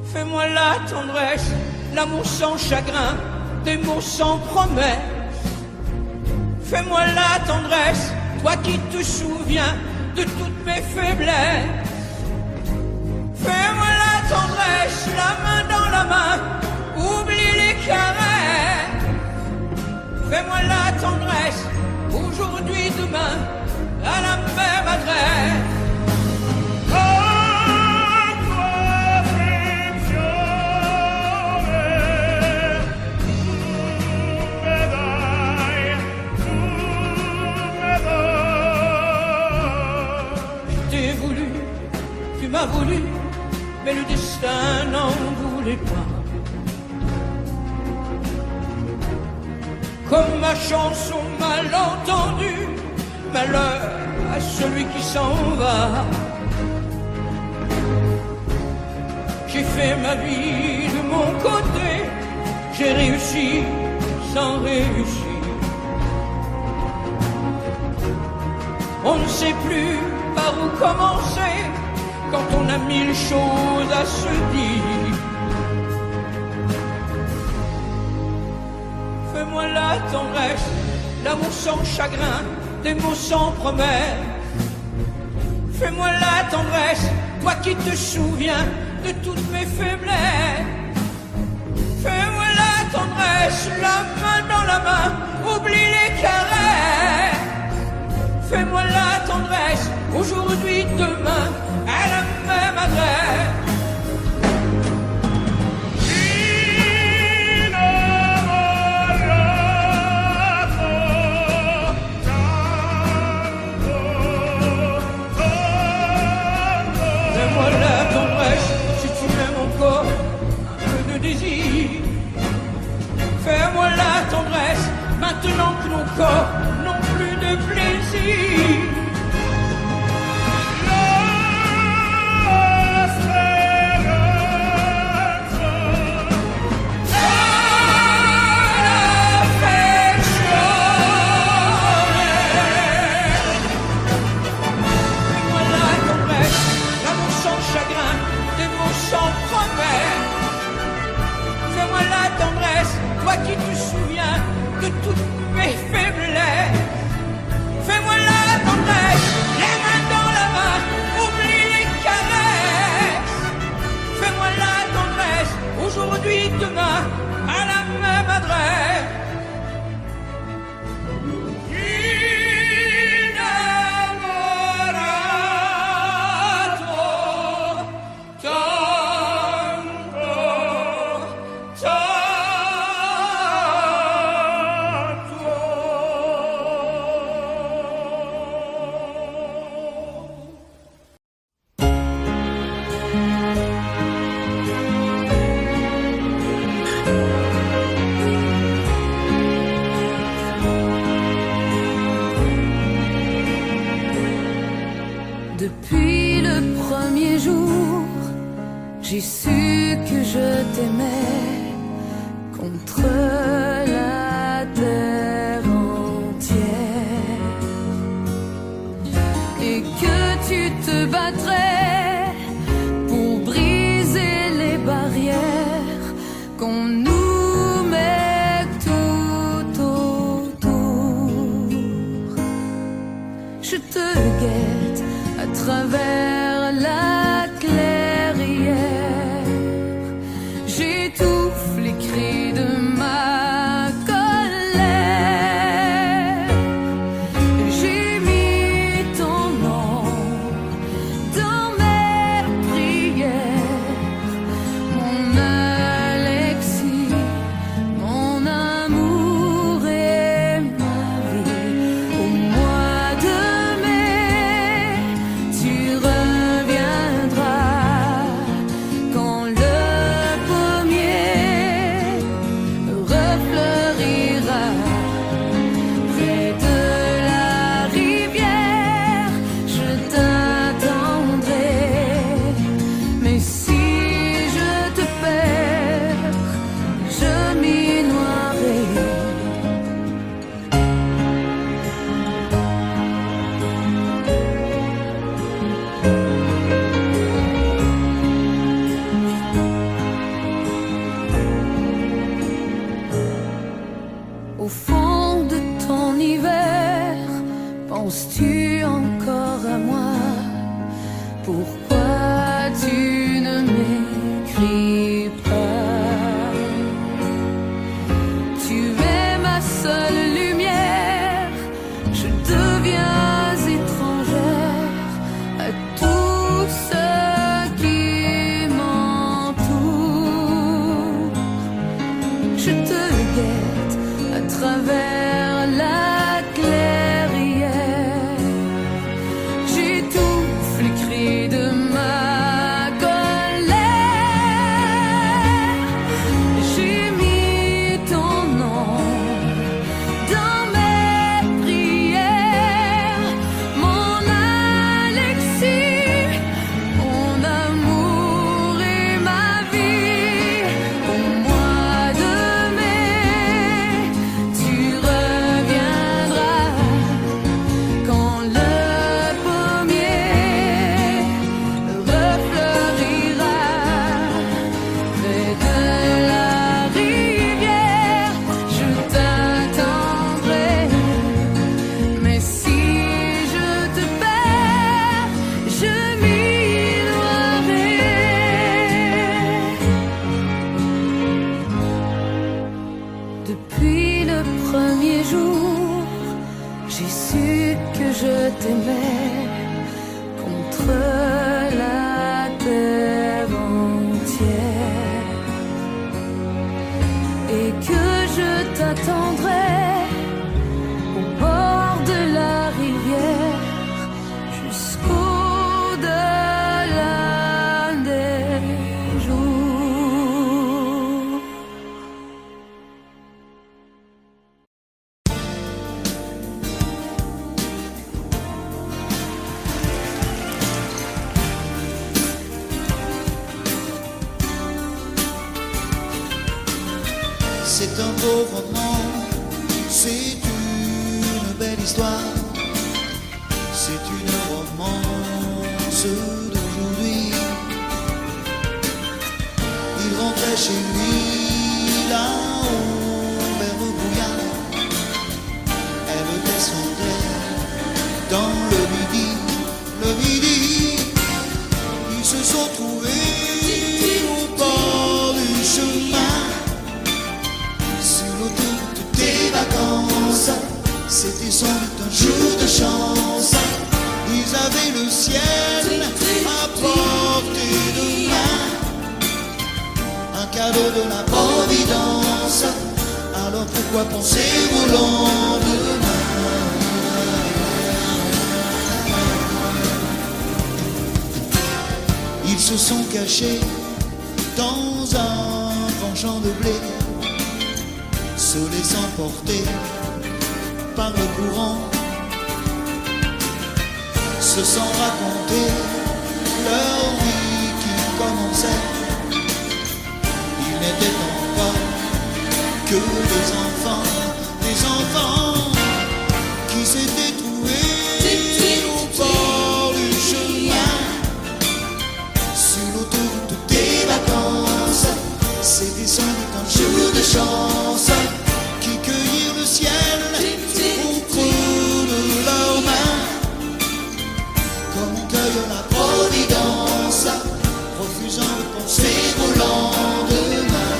Fais-moi la tendresse, l'amour sans chagrin, des mots sans promesse. Fais-moi la tendresse, toi qui te souviens de toutes mes faiblesses. Fais-moi la tendresse, la main dans la main, oublie les caresses. Fais-moi la tendresse, aujourd'hui, demain, à la même adresse. Je t'ai voulu, tu m'as voulu, mais le destin n'en voulait pas. Comme ma chanson mal entendue, malheur à celui qui s'en va. J'ai fait ma vie de mon côté, j'ai réussi sans réussir. On ne sait plus par où commencer quand on a mille choses à se dire. Fais-moi la tendresse, l'amour sans chagrin, des mots sans promesse. Fais-moi la tendresse, toi qui te souviens de toutes mes faiblesses. Fais-moi la tendresse, la main dans la main, oublie les caresses. Fais-moi la tendresse, aujourd'hui, demain, à la même adresse. Fais-moi la tendresse, si tu m'aimes encore, un peu de désir. Fais-moi la tendresse, maintenant que nos corps n'ont plus de plaisir. Toi qui te souviens de toutes mes faiblesses. Fais-moi la tendresse, les mains dans la main, oublie les caresses. Fais-moi la tendresse, aujourd'hui, demain, à la même adresse. Depuis le premier jour, j'ai su que je t'aimais contre la terre entière et que tu te battrais pour briser les barrières qu'on nous met tout autour. Je te guette à travers la clairière, j'étouffe les cris de ma C'est un beau roman, c'est une belle histoire, c'est une romance d'aujourd'hui. Il rentrait chez lui là-haut vers le brouillard, elle descendait dans le midi, ils se sont trouvés au bord du chemin, sur l'autoroute des vacances. C'était sans doute un jour de chance, ils avaient le ciel à portée de main, un cadeau de la Providence. Alors pourquoi penser au lendemain? Ils se sont cachés dans un grand champ de blé, se laissant porter par le courant, se sont racontés leur vie qui commençait. Ils n'étaient encore que des enfants qui s'étaient trouvés au bord du chemin, sur l'autoroute des vacances. C'était sans doute un jour de chance, qui cueillirent le ciel au creux de leurs mains, comme on cueille la Providence, refusant de penser au lendemain.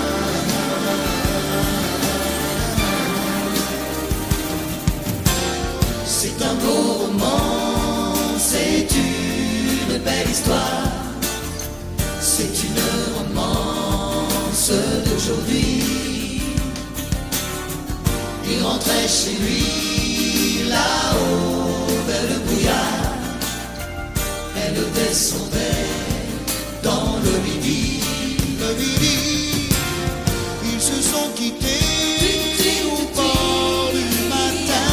C'est un beau roman, c'est une belle histoire, c'est une romance d'aujourd'hui. Il rentrait chez lui là-haut vers le brouillard, elle descendait dans le midi. Ils se sont quittés au bord du matin,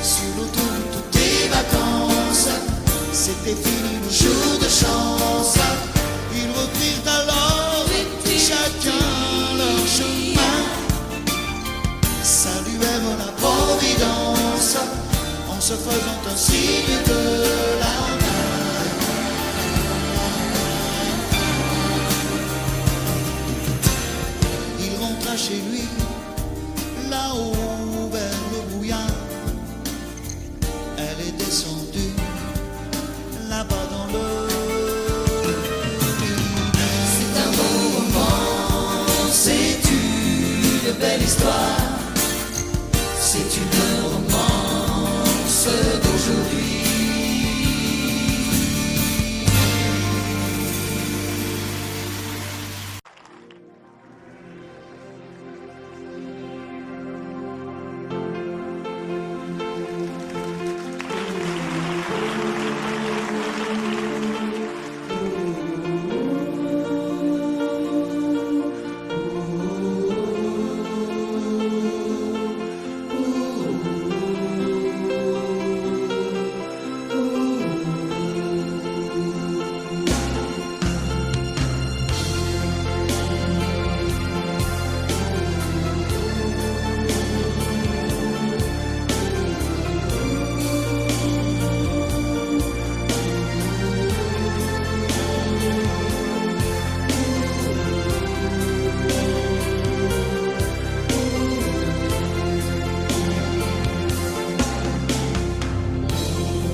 sur l'autoroute des vacances. C'était fini le jour de chance, ils reprirent alors chacun leur chemin, saluèrent la Providence en se faisant un signe de la main. Il rentra chez lui là-haut vers le brouillard, elle est descendue là-bas dans le midi. C'est un beau roman, c'est une belle histoire, c'est une romance d'aujourd'hui.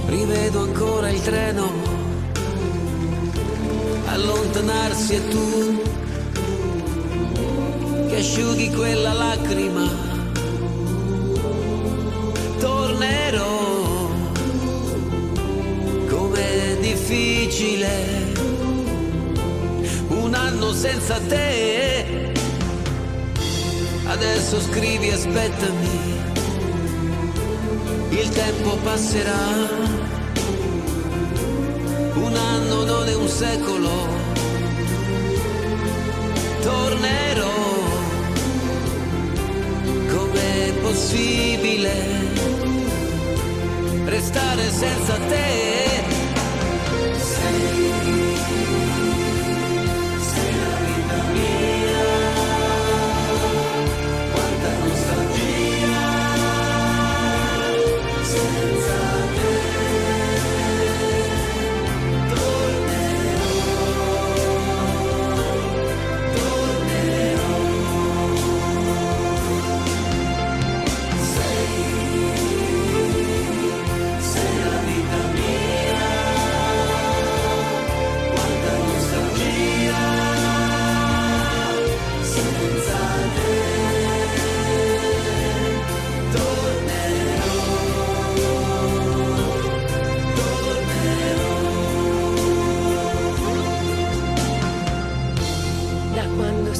Rivedo ancora il treno allontanarsi e tu che asciughi quella lacrima. Tornerò, com'è difficile un anno senza te. Adesso scrivi, aspettami, il tempo passerà. Un anno non è un secolo. Tornerò, com'è possibile restare senza te? Sei la vita mia.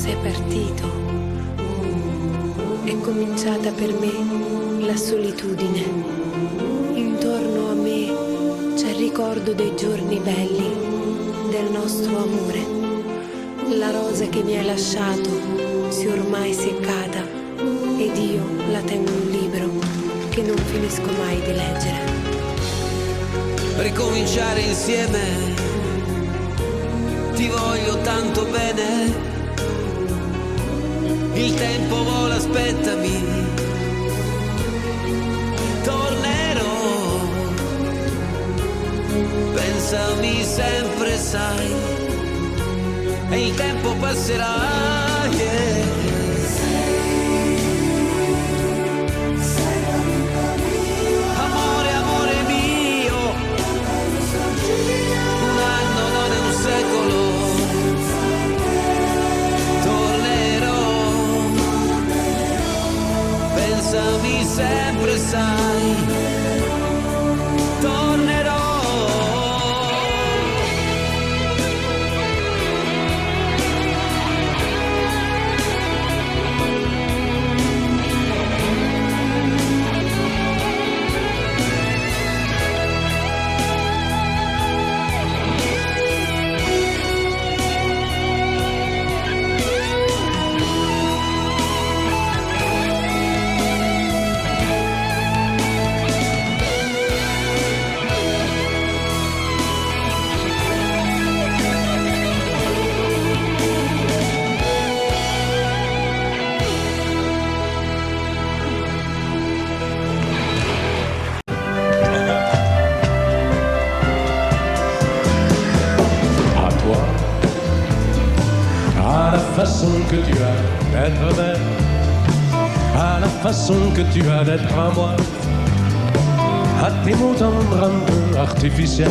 sei partito, è cominciata per me la solitudine. Intorno a me c'è il ricordo dei giorni belli, del nostro amore. La rosa che mi hai lasciato si è ormai seccata ed io la tengo in un libro che non finisco mai di leggere. Ricominciare insieme, ti voglio tanto bene, il tempo vola, aspettami, tornerò, pensami sempre, sai, e il tempo passerà, yeah. Pensami sempre, sai, tornerò. Que tu as d'être belle, à la façon que tu as d'être à moi, à tes mots tendres un peu artificiels,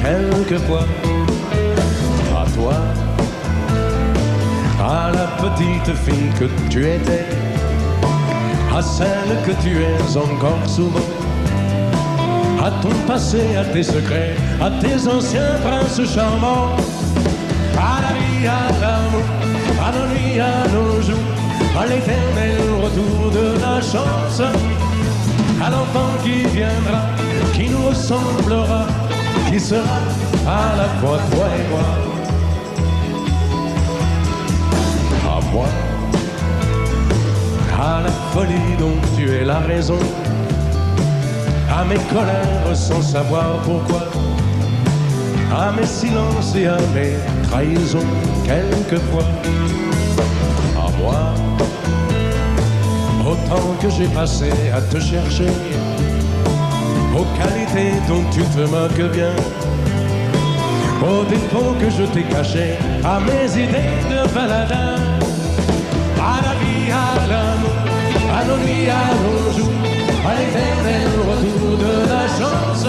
quelquefois, à toi, à la petite fille que tu étais, à celle que tu es encore souvent, à ton passé, à tes secrets, à tes anciens princes charmants, à la vie, à l'amour, à nos nuits, à nos jours, à l'éternel retour de la chance, à l'enfant qui viendra, qui nous ressemblera, qui sera à la fois toi et moi. À moi, à la folie dont tu es la raison, à mes colères sans savoir pourquoi, à mes silences et à mes trahisons quelquefois. À moi, autant que j'ai passé à te chercher, aux qualités dont tu te moques bien, aux défauts que je t'ai cachés, à mes idées de baladin, à la vie, à l'amour, à nos nuits, à nos jours, à l'éternel retour de la chance,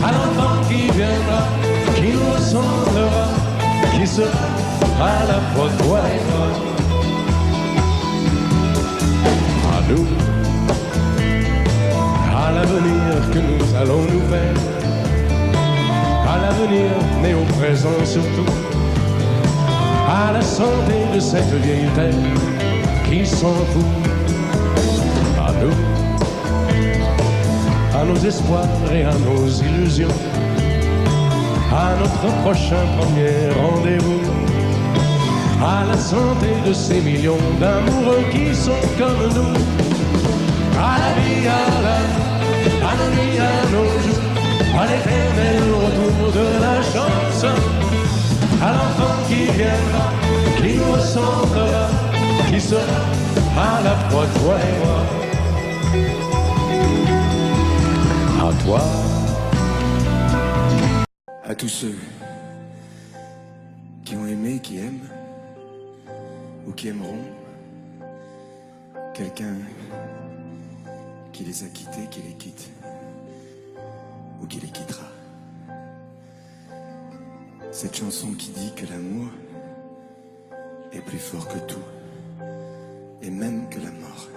à l'enfant qui viendra, qui nous ressemblera, qui sera à la fois toi et moi. À nous, à l'avenir que nous allons nous faire, à l'avenir mais au présent surtout, à la santé de cette vieille terre qui s'en fout. À nous, à nos espoirs et à nos illusions, à notre prochain premier rendez-vous, à la santé de ces millions d'amoureux qui sont comme nous, à la vie, à l'amour, à nos nuits, à nos jours, à l'éternel retour de la chance, à l'enfant qui viendra, qui nous ressemblera, qui sera à la fois toi et moi. À toi. À tous ceux qui ont aimé, qui aiment, ou qui aimeront quelqu'un qui les a quittés, qui les quitte, ou qui les quittera. Cette chanson qui dit que l'amour est plus fort que tout, et même que la mort.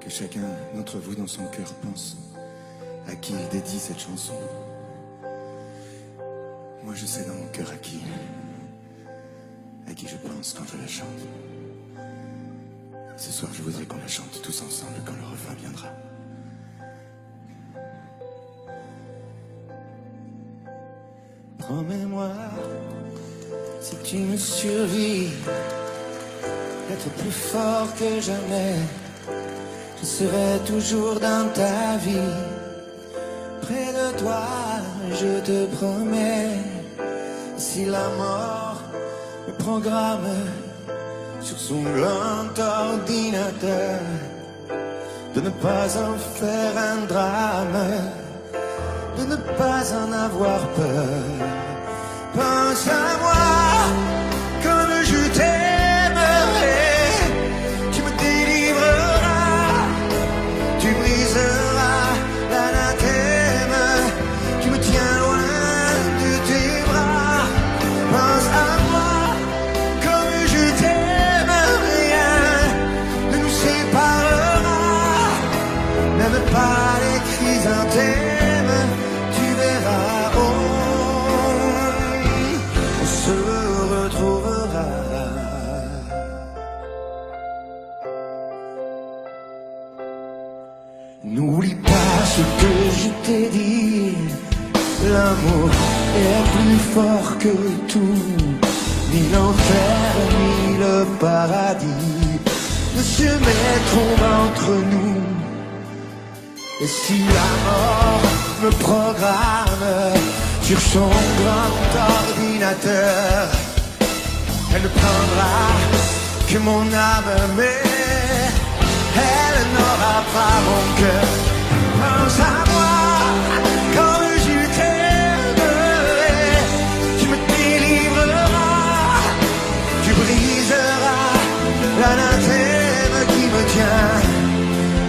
Que chacun d'entre vous dans son cœur pense à qui il dédie cette chanson. Moi je sais dans mon cœur à qui à qui je pense quand je la chante. Ce soir, je voudrais qu'on la chante tous ensemble quand le refrain viendra. Promets-moi, si tu me survis, d'être plus fort que jamais. Je serai toujours dans ta vie, près de toi, je te promets. Si la mort me programme sur son grand ordinateur, de ne pas en faire un drame, de ne pas en avoir peur. Pense à moi comme je t'aimerai, tu me délivreras, tu briseras l'anathème, tu me tiens loin de tes bras. Pense à moi comme je t'aime, rien ne nous séparera, même pas les chrysanthèmes, tu verras, on se retrouvera. N'oublie pas ce que je t'ai dit, l'amour est plus fort que tout, ni l'enfer ni le paradis ne se mettront entre nous. Et si la mort me programme sur son grand ordinateur, elle ne prendra que mon âme, mais elle n'aura pas mon cœur. Pense à moi quand je t'aimerai, tu me délivreras, tu briseras l'anathème qui me tient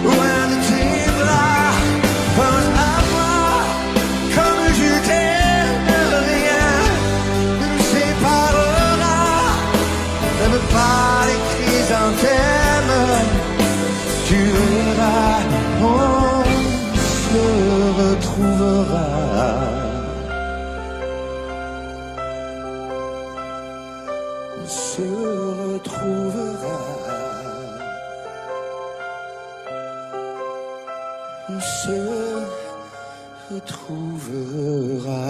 loin de tes bras. Pense à moi comme je t'aime, rien ne nous séparera, même pas les chrysanthèmes, tu verras, on se retrouvera. On se retrouvera. On se retrouvera.